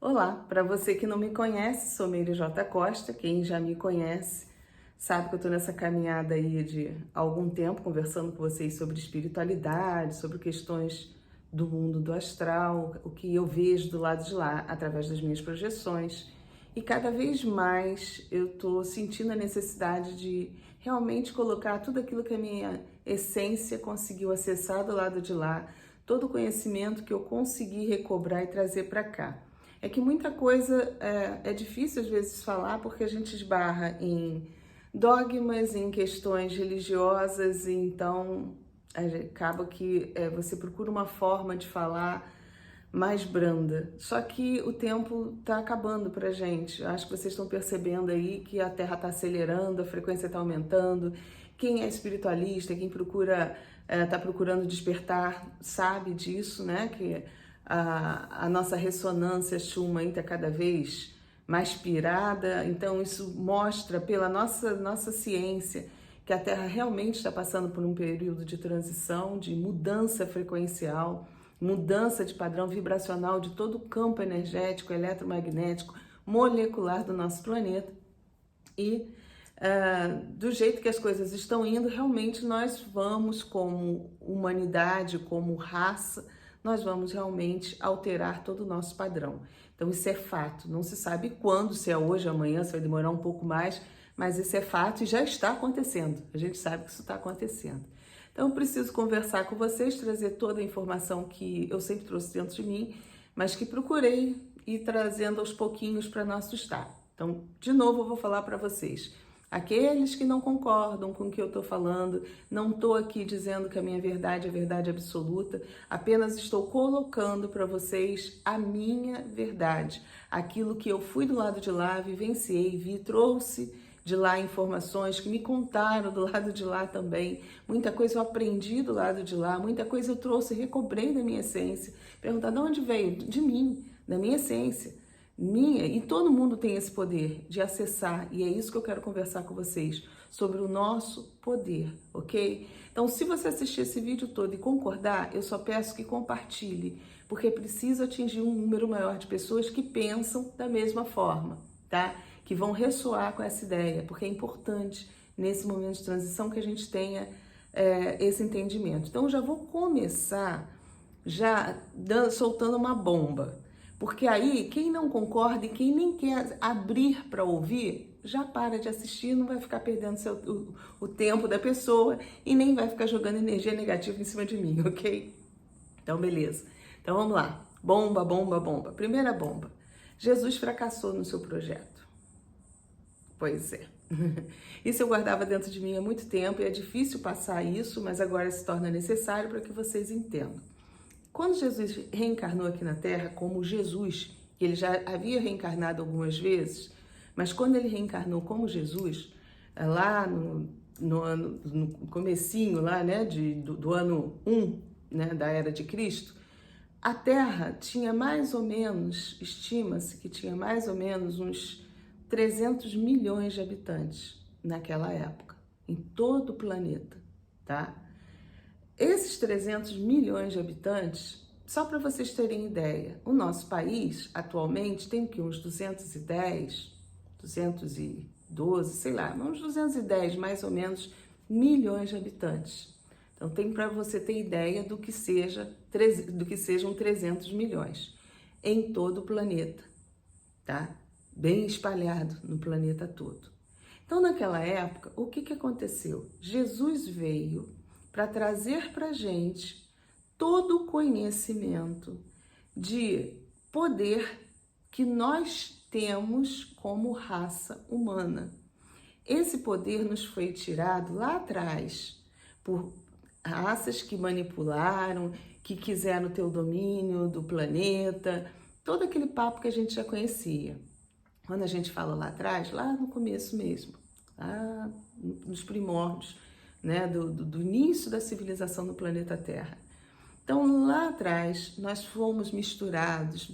Olá, para você que não me conhece, sou Meire J. Costa. Quem já me conhece sabe que eu estou nessa caminhada aí de algum tempo conversando com vocês sobre espiritualidade, sobre questões do mundo do astral, o que eu vejo do lado de lá através das minhas projeções. E cada vez mais eu estou sentindo a necessidade de realmente colocar tudo aquilo que a minha essência conseguiu acessar do lado de lá, todo o conhecimento que eu consegui recobrar e trazer para cá. É que muita coisa é difícil às vezes falar porque a gente esbarra em dogmas, em questões religiosas, e então acaba que você procura uma forma de falar mais branda. Só que o tempo está acabando pra gente. Eu acho que vocês estão percebendo aí que a Terra está acelerando, a frequência está aumentando. Quem é espiritualista, quem procura, está procurando despertar, sabe disso, né? Que a nossa ressonância Schumann está cada vez mais pirada. Então isso mostra pela nossa ciência que a Terra realmente está passando por um período de transição, de mudança frequencial, mudança de padrão vibracional de todo o campo energético, eletromagnético, molecular do nosso planeta. E do jeito que as coisas estão indo, realmente nós vamos, como humanidade, como raça, nós vamos realmente alterar todo o nosso padrão. Então isso é fato, não se sabe quando, se é hoje, amanhã, se vai demorar um pouco mais, mas isso é fato e já está acontecendo. A gente sabe que isso está acontecendo. Então eu preciso conversar com vocês, trazer toda a informação que eu sempre trouxe dentro de mim, mas que procurei ir trazendo aos pouquinhos para nosso estado. Então, de novo, eu vou falar para vocês. Aqueles que não concordam com o que eu estou falando, não estou aqui dizendo que a minha verdade é verdade absoluta, apenas estou colocando para vocês a minha verdade, aquilo que eu fui do lado de lá, vivenciei, vi, trouxe de lá informações que me contaram do lado de lá também. Muita coisa eu aprendi do lado de lá, muita coisa eu trouxe, recobrei da minha essência. Perguntar de onde veio? De mim, da minha essência. Minha, e todo mundo tem esse poder de acessar, e é isso que eu quero conversar com vocês, sobre o nosso poder, ok? Então, se você assistir esse vídeo todo e concordar, eu só peço que compartilhe, porque preciso atingir um número maior de pessoas que pensam da mesma forma, tá? Que vão ressoar com essa ideia, porque é importante nesse momento de transição que a gente tenha esse entendimento. Então, eu já vou começar soltando uma bomba. Porque aí, quem não concorda e quem nem quer abrir para ouvir, já para de assistir, não vai ficar perdendo o tempo da pessoa e nem vai ficar jogando energia negativa em cima de mim, ok? Então, beleza. Então, vamos lá. Bomba, bomba, bomba. Primeira bomba. Jesus fracassou no seu projeto. Pois é. Isso eu guardava dentro de mim há muito tempo e é difícil passar isso, mas agora se torna necessário para que vocês entendam. Quando Jesus reencarnou aqui na Terra como Jesus, ele já havia reencarnado algumas vezes, mas quando ele reencarnou como Jesus, lá no comecinho lá, né, do ano 1, né, da Era de Cristo, a Terra tinha mais ou menos, estima-se que tinha mais ou menos uns 300 milhões de habitantes naquela época, em todo o planeta, tá? Esses 300 milhões de habitantes, só para vocês terem ideia, o nosso país atualmente tem que uns 210, 212, sei lá, uns 210 mais ou menos milhões de habitantes. Então tem para você ter ideia do que sejam 300 milhões em todo o planeta, tá? Bem espalhado no planeta todo. Então naquela época, o que aconteceu? Jesus veio para trazer para a gente todo o conhecimento de poder que nós temos como raça humana. Esse poder nos foi tirado lá atrás por raças que manipularam, que quiseram ter o domínio do planeta, todo aquele papo que a gente já conhecia. Quando a gente fala lá atrás, lá no começo mesmo, lá nos primórdios, né, do início da civilização no planeta Terra. Então, lá atrás, nós fomos misturados,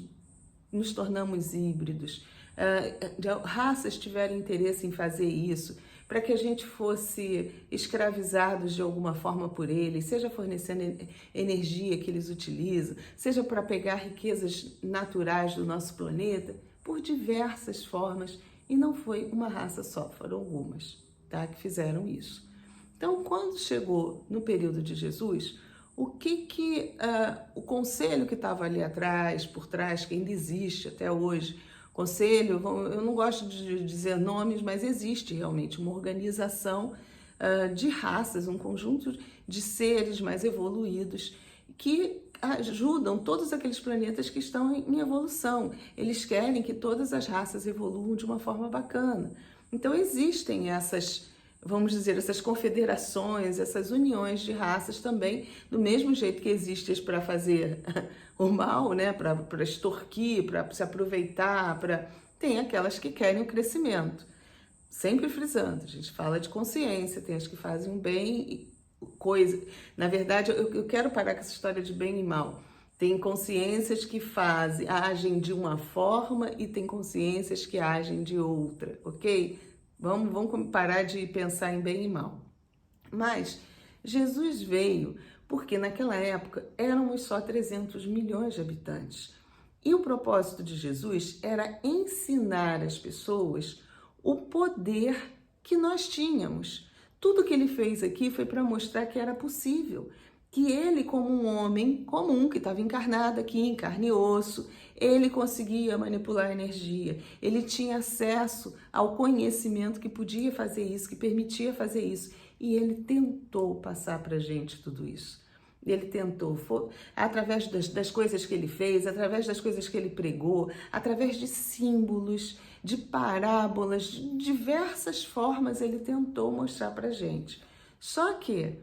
nos tornamos híbridos, raças tiveram interesse em fazer isso para que a gente fosse escravizados de alguma forma por eles, seja fornecendo energia que eles utilizam, seja para pegar riquezas naturais do nosso planeta, por diversas formas, e não foi uma raça só, foram algumas, tá, que fizeram isso. Então, quando chegou no período de Jesus, o conselho que estava ali atrás, por trás, que ainda existe até hoje, conselho, eu não gosto de dizer nomes, mas existe realmente uma organização de raças, um conjunto de seres mais evoluídos que ajudam todos aqueles planetas que estão em evolução. Eles querem que todas as raças evoluam de uma forma bacana. Então existem essas, vamos dizer, essas confederações, essas uniões de raças também, do mesmo jeito que existem para fazer o mal, né? Para extorquir, para se aproveitar, tem aquelas que querem o crescimento. Sempre frisando, a gente fala de consciência, tem as que fazem um bem e coisa. Na verdade, eu quero parar com essa história de bem e mal. Tem consciências que agem de uma forma e tem consciências que agem de outra, ok? Vamos parar de pensar em bem e mal. Mas Jesus veio porque naquela época éramos só 300 milhões de habitantes. E o propósito de Jesus era ensinar as pessoas o poder que nós tínhamos. Tudo que ele fez aqui foi para mostrar que era possível, que ele, como um homem comum, que estava encarnado aqui em carne e osso, ele conseguia manipular a energia, ele tinha acesso ao conhecimento que podia fazer isso, que permitia fazer isso, e ele tentou passar para a gente tudo isso. Ele tentou, através das coisas que ele fez, através das coisas que ele pregou, através de símbolos, de parábolas, de diversas formas ele tentou mostrar para a gente. Só que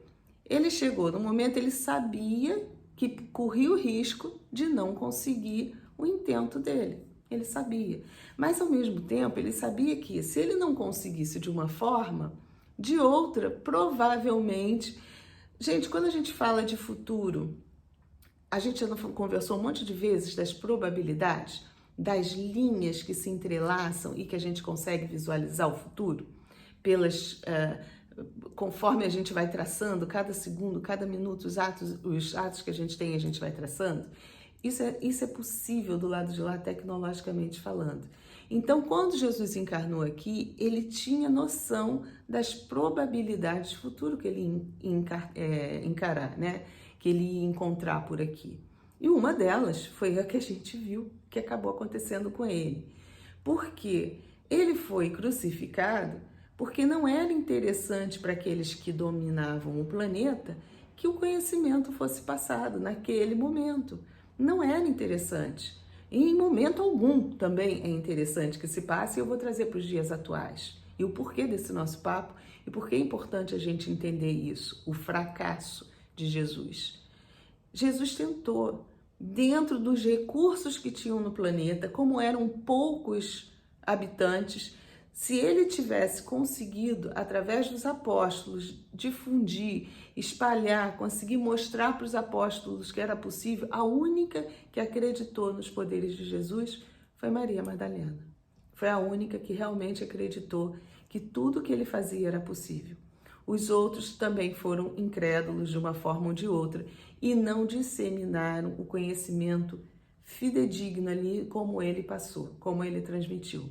ele chegou no momento, ele sabia que corria o risco de não conseguir o intento dele. Ele sabia. Mas, ao mesmo tempo, ele sabia que se ele não conseguisse de uma forma, de outra, provavelmente... Gente, quando a gente fala de futuro, a gente já conversou um monte de vezes das probabilidades, das linhas que se entrelaçam e que a gente consegue visualizar o futuro, conforme a gente vai traçando, cada segundo, cada minuto, os atos que a gente vai traçando. Isso é possível do lado de lá, tecnologicamente falando. Então, quando Jesus encarnou aqui, ele tinha noção das probabilidades de futuro que ele ia encarar, né? Que ele ia encontrar por aqui. E uma delas foi a que a gente viu, que acabou acontecendo com ele. Porque ele foi crucificado porque não era interessante para aqueles que dominavam o planeta que o conhecimento fosse passado naquele momento. Não era interessante. E em momento algum também é interessante que se passe, e eu vou trazer para os dias atuais. E o porquê desse nosso papo, e por que é importante a gente entender isso, o fracasso de Jesus. Jesus tentou, dentro dos recursos que tinham no planeta, como eram poucos habitantes, se ele tivesse conseguido, através dos apóstolos, difundir, espalhar, conseguir mostrar para os apóstolos que era possível, a única que acreditou nos poderes de Jesus foi Maria Madalena. Foi a única que realmente acreditou que tudo que ele fazia era possível. Os outros também foram incrédulos de uma forma ou de outra e não disseminaram o conhecimento fidedigno ali como ele passou, como ele transmitiu.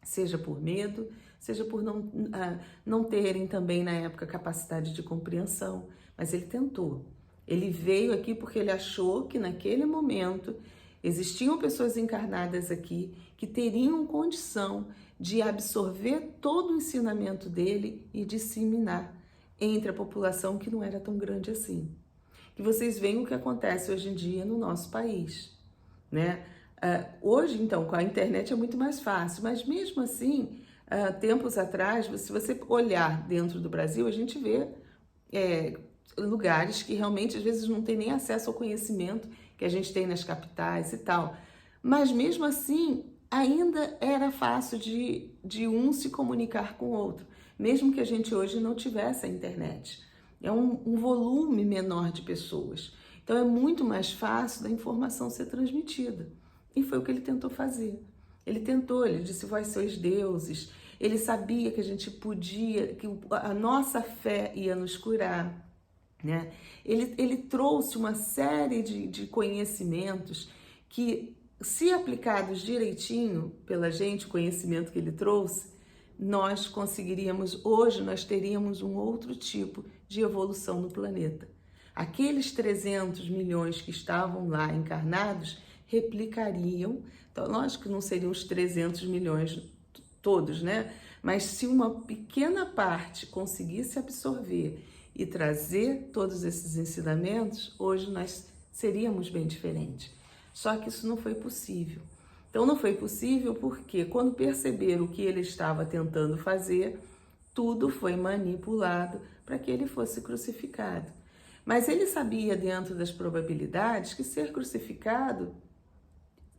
Seja por medo, seja por não terem também na época capacidade de compreensão, mas ele tentou. Ele veio aqui porque ele achou que naquele momento existiam pessoas encarnadas aqui que teriam condição de absorver todo o ensinamento dele e disseminar entre a população que não era tão grande assim. E vocês veem o que acontece hoje em dia no nosso país, né? Hoje, então, com a internet é muito mais fácil, mas mesmo assim, tempos atrás, se você olhar dentro do Brasil, a gente vê lugares que realmente às vezes não tem nem acesso ao conhecimento que a gente tem nas capitais e tal. Mas mesmo assim, ainda era fácil de um se comunicar com o outro, mesmo que a gente hoje não tivesse a internet. É um volume menor de pessoas. Então é muito mais fácil da informação ser transmitida. E foi o que ele tentou fazer. Ele disse, vós sois deuses, ele sabia que a gente podia, que a nossa fé ia nos curar, né? Ele trouxe uma série de conhecimentos que, se aplicados direitinho pela gente, o conhecimento que ele trouxe, nós conseguiríamos, hoje nós teríamos um outro tipo de evolução no planeta. Aqueles 300 milhões que estavam lá encarnados replicariam, então lógico que não seriam os 300 milhões todos, né? Mas se uma pequena parte conseguisse absorver e trazer todos esses ensinamentos, hoje nós seríamos bem diferentes. Só que isso não foi possível. Então não foi possível porque quando perceberam o que ele estava tentando fazer, tudo foi manipulado para que ele fosse crucificado. Mas ele sabia, dentro das probabilidades, que ser crucificado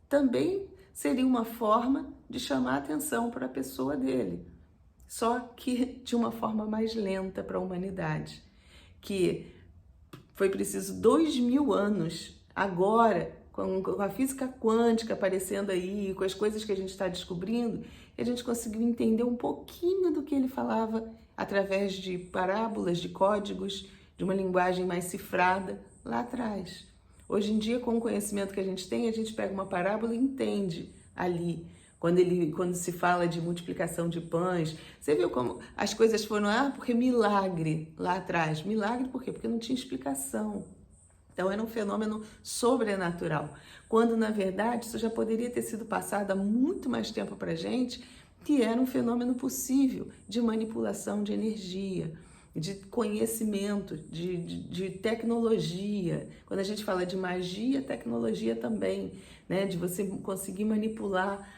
também seria uma forma de chamar atenção para a pessoa dele, só que de uma forma mais lenta para a humanidade, que foi preciso 2000 anos agora, com a física quântica aparecendo aí, com as coisas que a gente está descobrindo, que a gente conseguiu entender um pouquinho do que ele falava através de parábolas, de códigos, de uma linguagem mais cifrada lá atrás. Hoje em dia, com o conhecimento que a gente tem, a gente pega uma parábola e entende ali. Quando se fala de multiplicação de pães, você viu como as coisas foram, porque milagre lá atrás. Milagre por quê? Porque não tinha explicação. Então era um fenômeno sobrenatural. Quando, na verdade, isso já poderia ter sido passado há muito mais tempo para a gente, que era um fenômeno possível de manipulação de energia, de conhecimento, de tecnologia. Quando a gente fala de magia, tecnologia também, né? De você conseguir manipular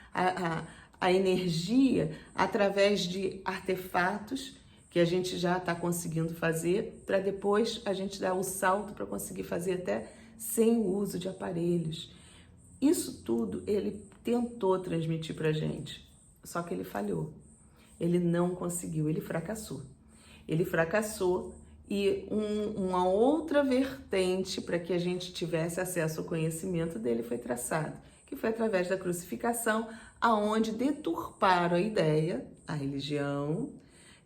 a energia através de artefatos que a gente já está conseguindo fazer, para depois a gente dar o salto para conseguir fazer até sem o uso de aparelhos. Isso tudo ele tentou transmitir para a gente, só que ele falhou. Ele não conseguiu, ele fracassou. Ele fracassou e uma outra vertente para que a gente tivesse acesso ao conhecimento dele foi traçado, que foi através da crucificação, aonde deturparam a ideia, a religião,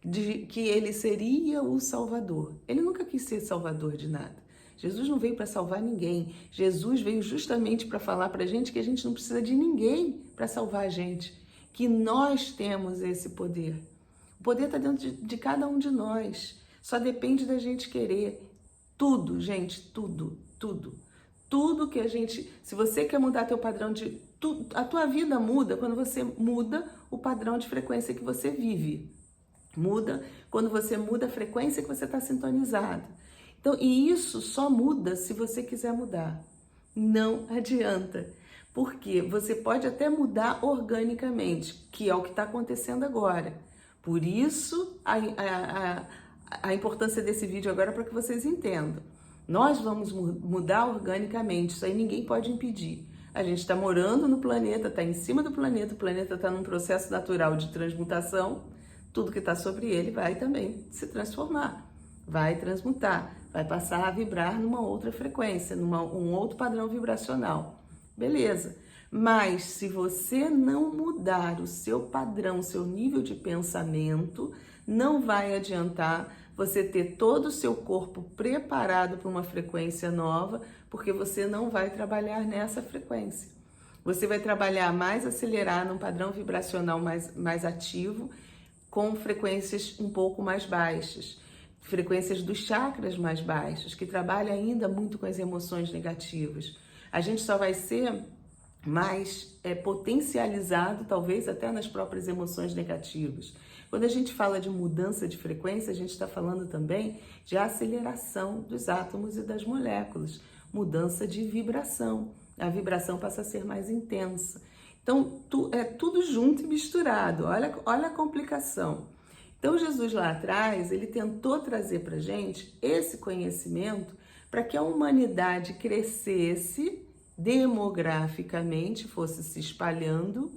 de que ele seria o Salvador. Ele nunca quis ser salvador de nada. Jesus não veio para salvar ninguém. Jesus veio justamente para falar para a gente que a gente não precisa de ninguém para salvar a gente, que nós temos esse poder. O poder está dentro de cada um de nós. Só depende da gente querer. Tudo, gente, tudo, tudo. Tudo que a gente... Se você quer mudar teu padrão de... A tua vida muda quando você muda o padrão de frequência que você vive. Muda quando você muda a frequência que você está sintonizado. Então, e isso só muda se você quiser mudar. Não adianta. Porque você pode até mudar organicamente, que é o que está acontecendo agora. Por isso, a importância desse vídeo agora para que vocês entendam. Nós vamos mudar organicamente, isso aí ninguém pode impedir. A gente está morando no planeta, está em cima do planeta, o planeta está num processo natural de transmutação, tudo que está sobre ele vai também se transformar, vai transmutar, vai passar a vibrar numa outra frequência, um outro padrão vibracional. Beleza. Mas se você não mudar o seu padrão, o seu nível de pensamento, não vai adiantar você ter todo o seu corpo preparado para uma frequência nova, porque você não vai trabalhar nessa frequência. Você vai trabalhar mais acelerado, num padrão vibracional mais ativo, com frequências um pouco mais baixas, frequências dos chakras mais baixas, que trabalha ainda muito com as emoções negativas. A gente só vai ser mais potencializado, talvez até nas próprias emoções negativas. Quando a gente fala de mudança de frequência, a gente está falando também de aceleração dos átomos e das moléculas, mudança de vibração. A vibração passa a ser mais intensa. Então, é tudo junto e misturado. Olha a complicação. Então, Jesus lá atrás, ele tentou trazer para a gente esse conhecimento para que a humanidade crescesse demograficamente, fosse se espalhando,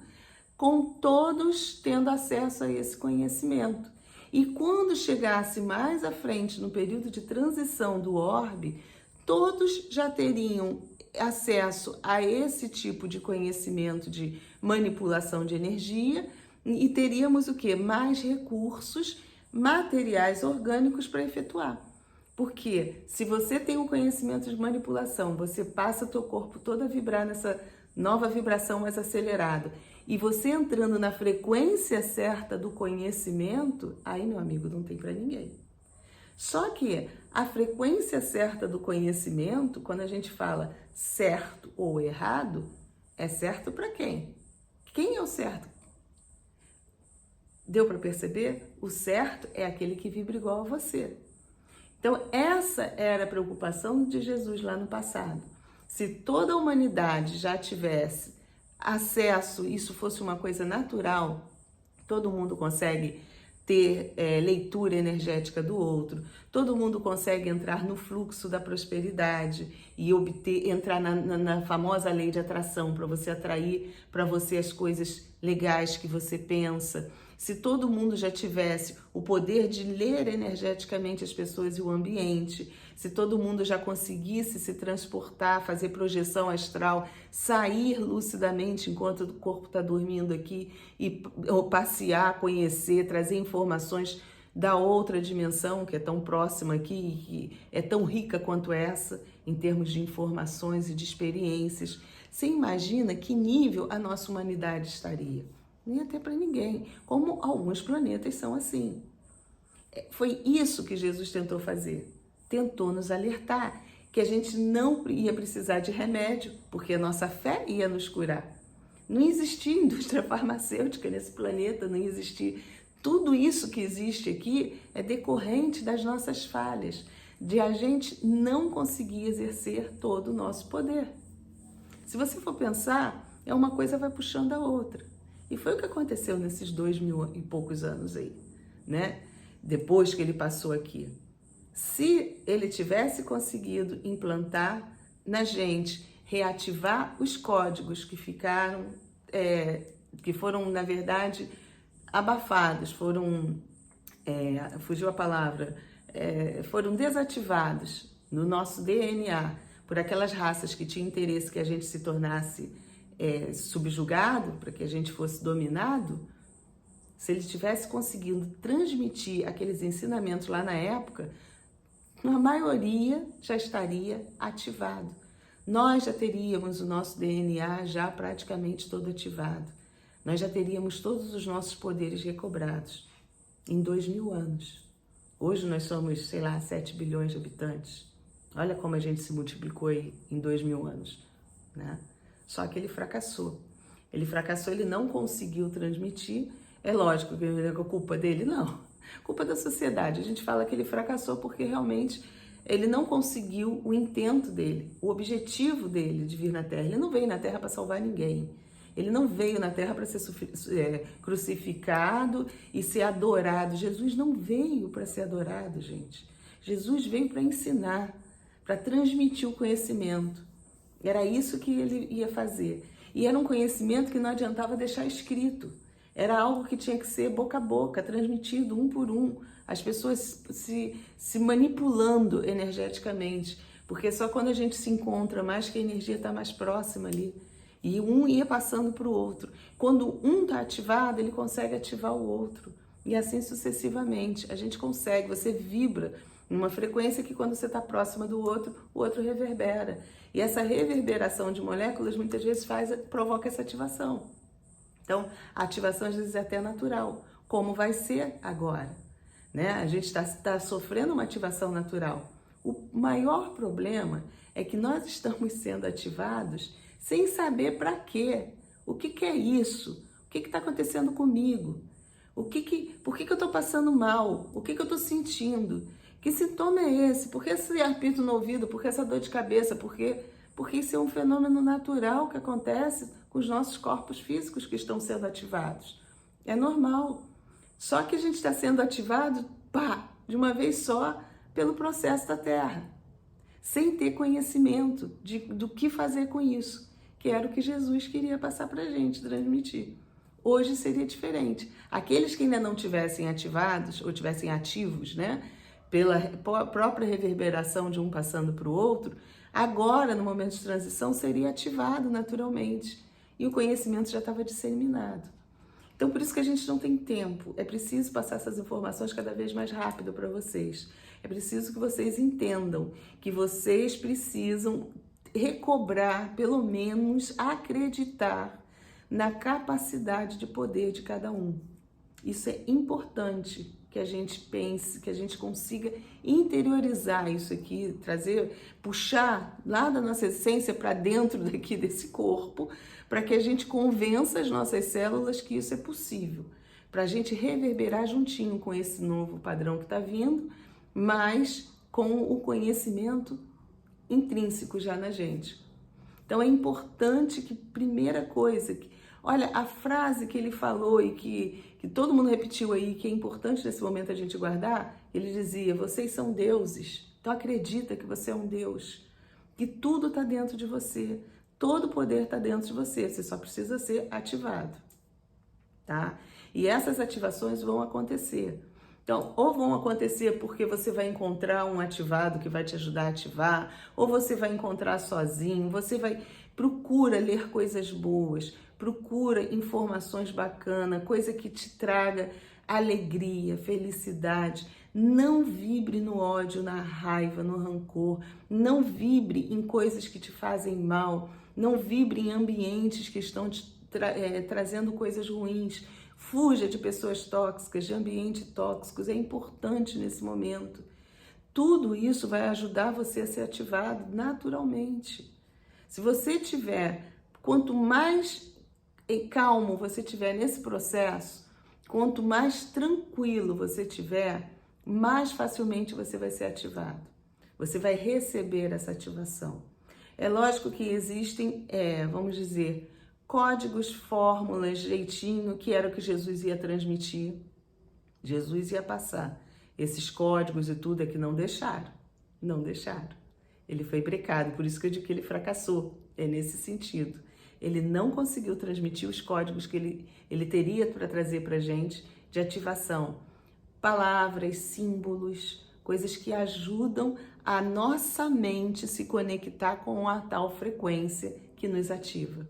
com todos tendo acesso a esse conhecimento. E quando chegasse mais à frente, no período de transição do orbe, todos já teriam acesso a esse tipo de conhecimento de manipulação de energia, e teríamos o quê? Mais recursos materiais orgânicos para efetuar. Porque se você tem um conhecimento de manipulação, você passa o teu corpo todo a vibrar nessa nova vibração mais acelerada, e você entrando na frequência certa do conhecimento, aí, meu amigo, não tem para ninguém. Só que a frequência certa do conhecimento, quando a gente fala certo ou errado, é certo para quem? Quem é o certo? Deu para perceber? O certo é aquele que vibra igual a você. Então, essa era a preocupação de Jesus lá no passado. Se toda a humanidade já tivesse acesso, isso fosse uma coisa natural, todo mundo consegue ter leitura energética do outro, todo mundo consegue entrar no fluxo da prosperidade e entrar na famosa lei de atração, para você atrair para você as coisas legais que você pensa. Se todo mundo já tivesse o poder de ler energeticamente as pessoas e o ambiente, se todo mundo já conseguisse se transportar, fazer projeção astral, sair lucidamente enquanto o corpo está dormindo aqui, ou passear, conhecer, trazer informações da outra dimensão que é tão próxima aqui, que é tão rica quanto essa, em termos de informações e de experiências, você imagina que nível a nossa humanidade estaria? Nem até para ninguém, como alguns planetas são assim. Foi isso que Jesus tentou fazer. Tentou nos alertar que a gente não ia precisar de remédio, porque a nossa fé ia nos curar. Não existia indústria farmacêutica nesse planeta, não existia. Tudo isso que existe aqui é decorrente das nossas falhas, de a gente não conseguir exercer todo o nosso poder. Se você for pensar, uma coisa vai puxando a outra. E foi o que aconteceu nesses 2000 e poucos anos aí, né? Depois que ele passou aqui. Se ele tivesse conseguido implantar na gente, reativar os códigos que ficaram, que foram, na verdade, abafados, fugiu a palavra, foram desativados no nosso DNA por aquelas raças que tinham interesse que a gente se tornasse subjugado, para que a gente fosse dominado. Se ele tivesse conseguido transmitir aqueles ensinamentos lá na época, a maioria já estaria ativado. Nós já teríamos o nosso DNA já praticamente todo ativado. Nós já teríamos todos os nossos poderes recobrados em 2000 anos. Hoje nós somos, 7 bilhões de habitantes. Olha como a gente se multiplicou aí em 2000 anos, né? Só que ele fracassou. Ele não conseguiu transmitir. É lógico que é culpa dele? Não. Culpa da sociedade. A gente fala que ele fracassou porque realmente ele não conseguiu o intento dele, o objetivo dele de vir na Terra. Ele não veio na Terra para salvar ninguém. Ele não veio na Terra para ser crucificado e ser adorado. Jesus não veio para ser adorado, gente. Jesus veio para ensinar, para transmitir o conhecimento. Era isso que ele ia fazer. E era um conhecimento que não adiantava deixar escrito. Era algo que tinha que ser boca a boca, transmitido um por um. As pessoas se manipulando energeticamente. Porque só quando a gente se encontra mais que a energia está mais próxima ali. E um ia passando para o outro. Quando um está ativado, ele consegue ativar o outro. E assim sucessivamente. A gente consegue, você vibra numa frequência que quando você está próxima do outro, o outro reverbera. E essa reverberação de moléculas muitas vezes provoca essa ativação. Então, a ativação às vezes é até natural, como vai ser agora, né? A gente está sofrendo uma ativação natural. O maior problema é que nós estamos sendo ativados sem saber para quê. O que é isso? O que está acontecendo comigo? Por que eu estou passando mal? O que eu estou sentindo? Que sintoma é esse? Por que esse apito no ouvido? Por que essa dor de cabeça? Porque isso é um fenômeno natural que acontece com os nossos corpos físicos que estão sendo ativados. É normal. Só que a gente está sendo ativado, de uma vez só, pelo processo da Terra, sem ter conhecimento do que fazer com isso, que era o que Jesus queria passar para a gente, transmitir. Hoje seria diferente. Aqueles que ainda não tivessem ativados, ou tivessem ativos, né, pela própria reverberação de um passando para o outro, agora, no momento de transição, seria ativado naturalmente. E o conhecimento já estava disseminado. Então, por isso que a gente não tem tempo. É preciso passar essas informações cada vez mais rápido para vocês. É preciso que vocês entendam que vocês precisam recobrar, pelo menos acreditar na capacidade de poder de cada um. Isso é importante que a gente pense, que a gente consiga interiorizar isso aqui, trazer, puxar lá da nossa essência para dentro daqui desse corpo, para que a gente convença as nossas células que isso é possível, para a gente reverberar juntinho com esse novo padrão que está vindo, mas com o conhecimento intrínseco já na gente. Então é importante que, primeira coisa, olha, a frase que ele falou e que todo mundo repetiu aí, que é importante nesse momento a gente guardar, ele dizia, vocês são deuses, então acredita que você é um Deus, que tudo está dentro de você, todo o poder está dentro de você, você só precisa ser ativado, tá? E essas ativações vão acontecer. Então, ou vão acontecer porque você vai encontrar um ativado que vai te ajudar a ativar, ou você vai encontrar sozinho, procura ler coisas boas, procura informações bacanas, coisa que te traga alegria, felicidade. Não vibre no ódio, na raiva, no rancor, não vibre em coisas que te fazem mal, não vibre em ambientes que estão te trazendo coisas ruins. Fuja de pessoas tóxicas, de ambientes tóxicos, é importante nesse momento. Tudo isso vai ajudar você a ser ativado naturalmente. Se você tiver, quanto mais calmo você tiver nesse processo, quanto mais tranquilo você tiver, mais facilmente você vai ser ativado. Você vai receber essa ativação. É lógico que existem, vamos dizer, códigos, fórmulas, jeitinho, que era o que Jesus ia transmitir. Jesus ia passar. Esses códigos e tudo é que não deixaram. Não deixaram. Ele foi brecado, por isso que eu digo que ele fracassou. É nesse sentido. Ele não conseguiu transmitir os códigos que ele teria para trazer para a gente de ativação. Palavras, símbolos, coisas que ajudam a nossa mente se conectar com a tal frequência que nos ativa.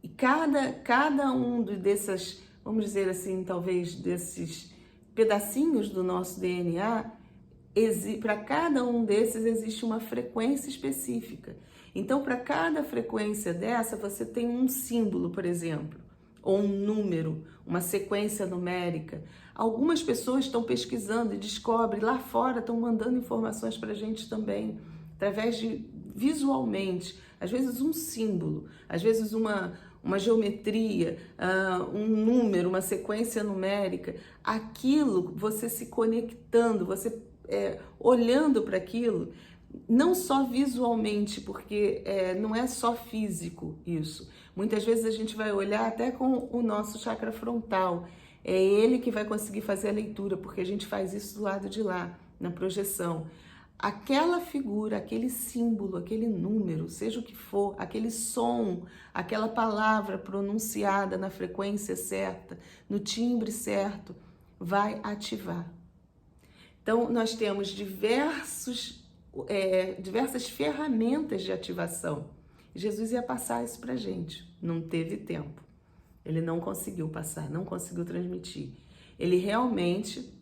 E cada um dessas, vamos dizer assim, talvez desses pedacinhos do nosso DNA, para cada um desses existe uma frequência específica. Então, para cada frequência dessa, você tem um símbolo, por exemplo, ou um número, uma sequência numérica. Algumas pessoas estão pesquisando e descobrem, lá fora estão mandando informações para a gente também, através de visualmente, às vezes um símbolo, às vezes uma geometria, um número, uma sequência numérica, aquilo, você se conectando, você olhando para aquilo, não só visualmente, porque não é só físico isso. Muitas vezes a gente vai olhar até com o nosso chakra frontal, é ele que vai conseguir fazer a leitura, porque a gente faz isso do lado de lá, na projeção. Aquela figura, aquele símbolo, aquele número, seja o que for, aquele som, aquela palavra pronunciada na frequência certa, no timbre certo, vai ativar. Então, nós temos diversas ferramentas de ativação. Jesus ia passar isso pra gente, não teve tempo. Ele não conseguiu passar, não conseguiu transmitir. Ele realmente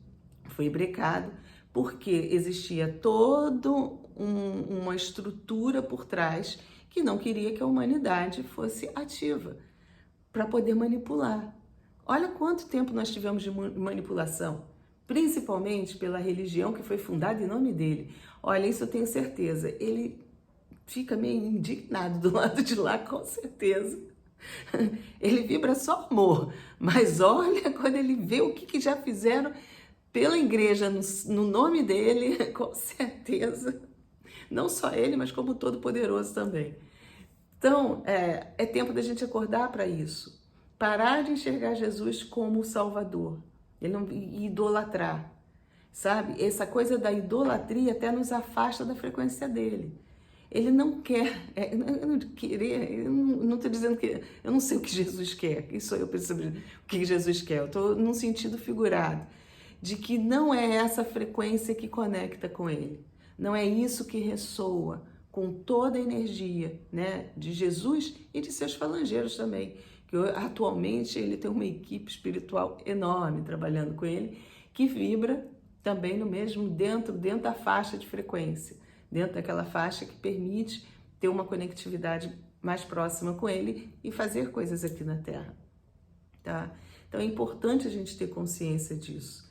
foi brecado, porque existia toda uma estrutura por trás que não queria que a humanidade fosse ativa para poder manipular. Olha quanto tempo nós tivemos de manipulação, principalmente pela religião que foi fundada em nome dele. Olha, isso eu tenho certeza. Ele fica meio indignado do lado de lá, com certeza. Ele vibra só amor, mas olha quando ele vê o que já fizeram pela igreja, no nome dele, com certeza, não só ele, mas como Todo-Poderoso também. Então, é tempo da gente acordar para isso, parar de enxergar Jesus como o Salvador, e idolatrar, sabe? Essa coisa da idolatria até nos afasta da frequência dele. Ele não quer, eu não estou dizendo que, eu não sei o que Jesus quer, isso eu penso sobre o que Jesus quer, eu estou num sentido figurado, de que não é essa frequência que conecta com ele, não é isso que ressoa com toda a energia, né, de Jesus e de seus falangeiros também, que atualmente ele tem uma equipe espiritual enorme trabalhando com ele, que vibra também no mesmo, dentro da faixa de frequência, dentro daquela faixa que permite ter uma conectividade mais próxima com ele e fazer coisas aqui na Terra, tá? Então é importante a gente ter consciência disso,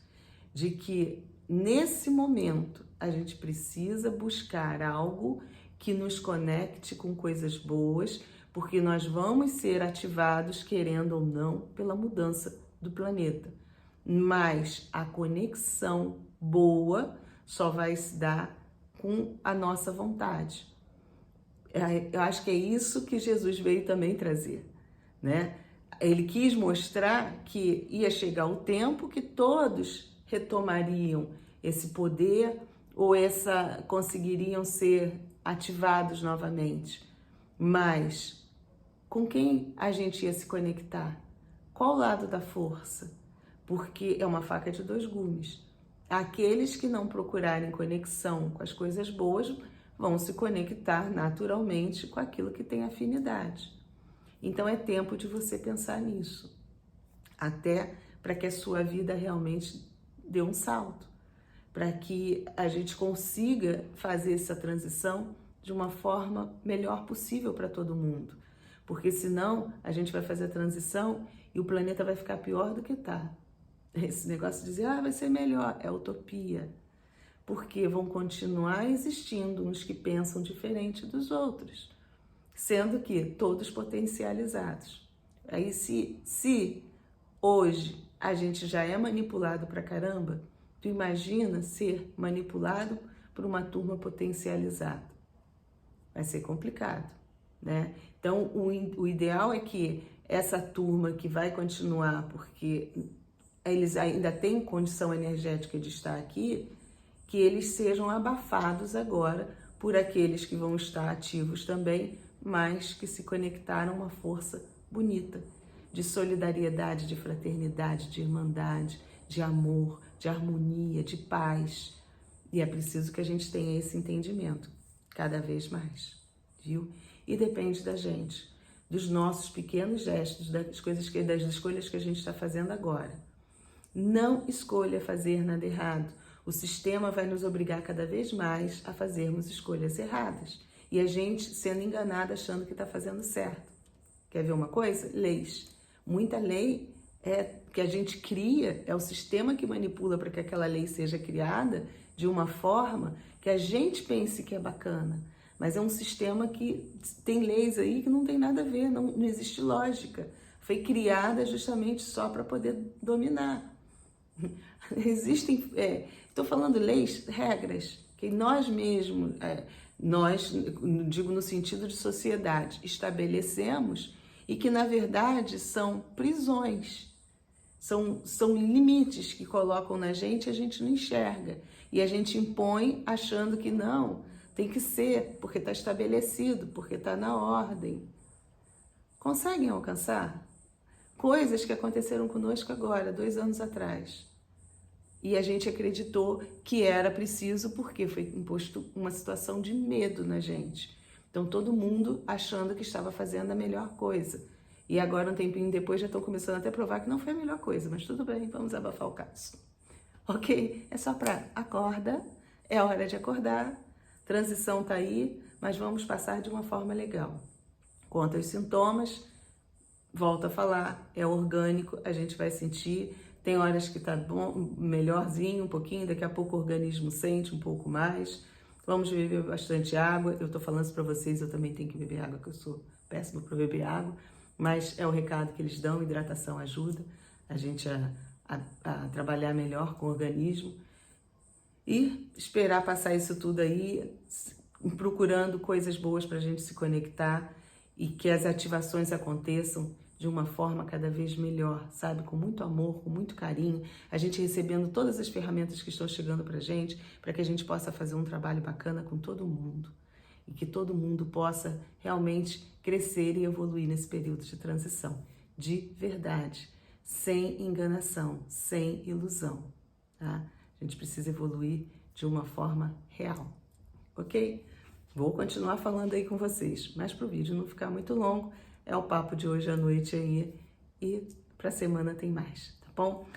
de que nesse momento a gente precisa buscar algo que nos conecte com coisas boas, porque nós vamos ser ativados, querendo ou não, pela mudança do planeta. Mas a conexão boa só vai se dar com a nossa vontade. Eu acho que é isso que Jesus veio também trazer, né? Ele quis mostrar que ia chegar o tempo que todos retomariam esse poder ou conseguiriam ser ativados novamente. Mas com quem a gente ia se conectar? Qual lado da força? Porque é uma faca de dois gumes. Aqueles que não procurarem conexão com as coisas boas vão se conectar naturalmente com aquilo que tem afinidade. Então é tempo de você pensar nisso, até para que a sua vida realmente dê um salto, para que a gente consiga fazer essa transição de uma forma melhor possível para todo mundo. Porque senão a gente vai fazer a transição e o planeta vai ficar pior do que está. Esse negócio de dizer, vai ser melhor, é utopia. Porque vão continuar existindo uns que pensam diferente dos outros, sendo que todos potencializados. Aí se hoje a gente já é manipulado pra caramba, tu imagina ser manipulado por uma turma potencializada. Vai ser complicado, né? Então, o ideal é que essa turma que vai continuar, porque eles ainda têm condição energética de estar aqui, que eles sejam abafados agora por aqueles que vão estar ativos também, mas que se conectaram a uma força bonita, de solidariedade, de fraternidade, de irmandade, de amor, de harmonia, de paz. E é preciso que a gente tenha esse entendimento cada vez mais, viu? E depende da gente, dos nossos pequenos gestos, das escolhas que a gente está fazendo agora. Não escolha fazer nada errado. O sistema vai nos obrigar cada vez mais a fazermos escolhas erradas. E a gente sendo enganada achando que está fazendo certo. Quer ver uma coisa? Leis. Muita lei que a gente cria, é o sistema que manipula para que aquela lei seja criada de uma forma que a gente pense que é bacana. Mas é um sistema que tem leis aí que não tem nada a ver, não existe lógica. Foi criada justamente só para poder dominar. Existem, estou falando leis, regras, que nós mesmos, nós, digo no sentido de sociedade, estabelecemos e que na verdade são prisões, são limites que colocam na gente e a gente não enxerga. E a gente impõe achando que não, tem que ser, porque está estabelecido, porque está na ordem. Conseguem alcançar? Coisas que aconteceram conosco agora, 2 anos atrás. E a gente acreditou que era preciso porque foi imposto uma situação de medo na gente. Então todo mundo achando que estava fazendo a melhor coisa. E agora, um tempinho depois, já estão começando até a provar que não foi a melhor coisa. Mas tudo bem, vamos abafar o caso. Ok? É só para acorda, é hora de acordar, transição tá aí, mas vamos passar de uma forma legal. Quanto aos sintomas, volto a falar, é orgânico, a gente vai sentir. Tem horas que tá bom, melhorzinho um pouquinho, daqui a pouco o organismo sente um pouco mais. Vamos beber bastante água. Eu tô falando isso para vocês, eu também tenho que beber água, que eu sou péssima para beber água. Mas é o recado que eles dão, hidratação ajuda a gente a trabalhar melhor com o organismo. E esperar passar isso tudo aí, procurando coisas boas para a gente se conectar e que as ativações aconteçam de uma forma cada vez melhor, sabe? Com muito amor, com muito carinho, a gente recebendo todas as ferramentas que estão chegando para que a gente possa fazer um trabalho bacana com todo mundo e que todo mundo possa realmente crescer e evoluir nesse período de transição, de verdade, sem enganação, sem ilusão, tá? A gente precisa evoluir de uma forma real, ok? Vou continuar falando aí com vocês, mas para o vídeo não ficar muito longo, é o papo de hoje à noite aí e para a semana tem mais, tá bom?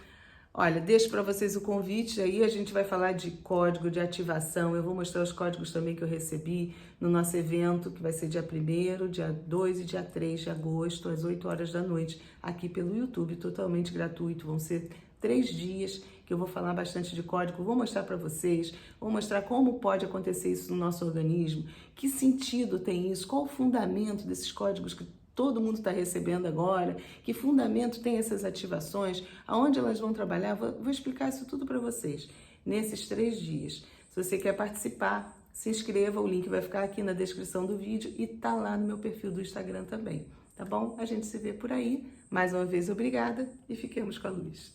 Olha, deixo para vocês o convite, aí a gente vai falar de código de ativação, eu vou mostrar os códigos também que eu recebi no nosso evento, que vai ser dia 1º, dia 2 e dia 3 de agosto, às 8 horas da noite, aqui pelo YouTube, totalmente gratuito, vão ser 3 dias que eu vou falar bastante de código, vou mostrar para vocês, vou mostrar como pode acontecer isso no nosso organismo, que sentido tem isso, qual o fundamento desses códigos que todo mundo está recebendo agora, que fundamento tem essas ativações, aonde elas vão trabalhar, vou explicar isso tudo para vocês nesses 3 dias. Se você quer participar, se inscreva, o link vai ficar aqui na descrição do vídeo e tá lá no meu perfil do Instagram também, tá bom? A gente se vê por aí. Mais uma vez, obrigada e fiquemos com a luz.